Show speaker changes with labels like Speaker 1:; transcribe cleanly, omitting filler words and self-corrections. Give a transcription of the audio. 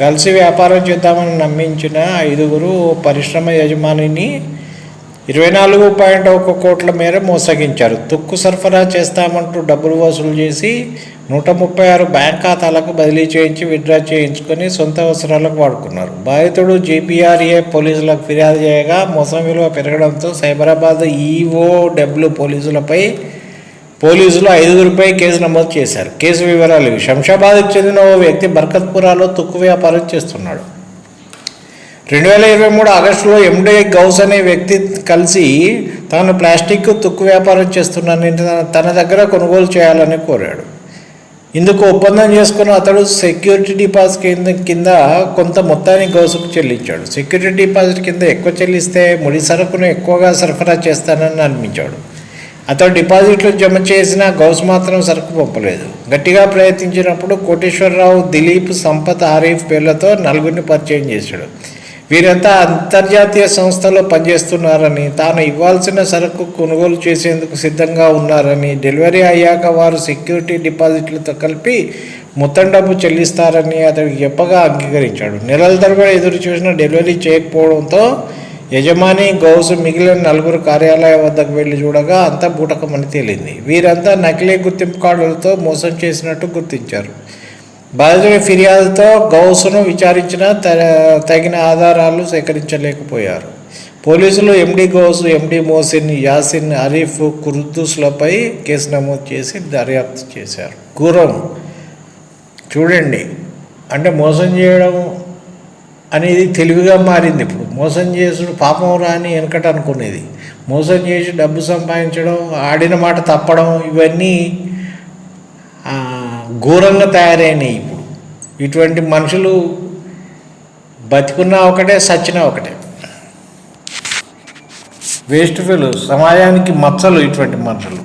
Speaker 1: కలిసి వ్యాపారం చేద్దామని నమ్మించిన 5గురు పరిశ్రమ యజమానిని 24.1 కోట్ల మేర మోసగించారు. తుక్కు సరఫరా చేస్తామంటూ డబ్బులు వసూలు చేసి 136 బ్యాంక్ ఖాతాలకు బదిలీ చేయించి విత్డ్రా చేయించుకొని సొంత అవసరాలకు వాడుకున్నారు. బాధితుడు GPRA పోలీసులకు ఫిర్యాదు చేయగా మోసం విలువ పెరగడంతో సైబరాబాద్ EOW పోలీసులు 5గురిపై కేసు నమోదు చేశారు. కేసు వివరాలు ఇవి. శంషాబాద్కు చెందిన ఓ వ్యక్తి బర్కత్పురాలో తుక్కు వ్యాపారం చేస్తున్నాడు. 2023 ఆగస్టులో MD గౌస్ అనే వ్యక్తి కలిసి తాను ప్లాస్టిక్ తుక్కు వ్యాపారం చేస్తున్నానని తన దగ్గర కొనుగోలు చేయాలని కోరాడు. ఇందుకు ఒప్పందం చేసుకున్న అతడు సెక్యూరిటీ డిపాజిట్ కింద కొంత మొత్తాన్ని గౌసుకు చెల్లించాడు. సెక్యూరిటీ డిపాజిట్ కింద ఎక్కువ చెల్లిస్తే ముడి సరుకును ఎక్కువగా సరఫరా చేస్తానని అనిపించాడు. అతడు డిపాజిట్లు జమ చేసిన గౌస్ మాత్రం సరుకు పంపలేదు. గట్టిగా ప్రయత్నించినప్పుడు కోటేశ్వరరావు, దిలీప్, సంపత్, ఆరిఫ్ పేర్లతో 4గురిని పరిచయం చేశాడు. వీరంతా అంతర్జాతీయ సంస్థలో పనిచేస్తున్నారని, తాను ఇవ్వాల్సిన సరుకు కొనుగోలు చేసేందుకు సిద్ధంగా ఉన్నారని, డెలివరీ అయ్యాక వారు సెక్యూరిటీ డిపాజిట్లతో కలిపి మొత్తం డబ్బు చెల్లిస్తారని అతడికి చెప్పగా అంగీకరించాడు. నెలల తరబడి ఎదురు చూసిన డెలివరీ చేయకపోవడంతో యజమాని గౌస్ మిగిలిన 4గురు కార్యాలయం వద్దకు వెళ్లి చూడగా అంతా బూటకమని తేలింది. వీరంతా నకిలీ గుర్తింపు కార్డులతో మోసం చేసినట్టు గుర్తించారు. బాధితుడి ఫిర్యాదుతో గౌస్ను విచారించిన తగిన ఆధారాలు సేకరించలేకపోయారు. పోలీసులు MD గౌస్, MD మోసిన్, యాసిన్, ఆరిఫ్, కుర్దుస్లపై కేసు నమోదు చేసి దర్యాప్తు చేశారు. ఘోరం చూడండి, అంటే మోసం చేయడం అనేది తెలివిగా మారింది. ఇప్పుడు మోసం చేసుడు పాపం రాని వెనకట అనుకునేది. మోసం చేసి డబ్బు సంపాదించడం, ఆడిన మాట తప్పడం, ఇవన్నీ ఘోరంగా తయారైనాయి. ఇప్పుడు ఇటువంటి మనుషులు బతికున్నా ఒకటే, సచ్చినా ఒకటే. వేస్ట్ ఫెలోస్, సమాజానికి మచ్చలు ఇటువంటి మనుషులు.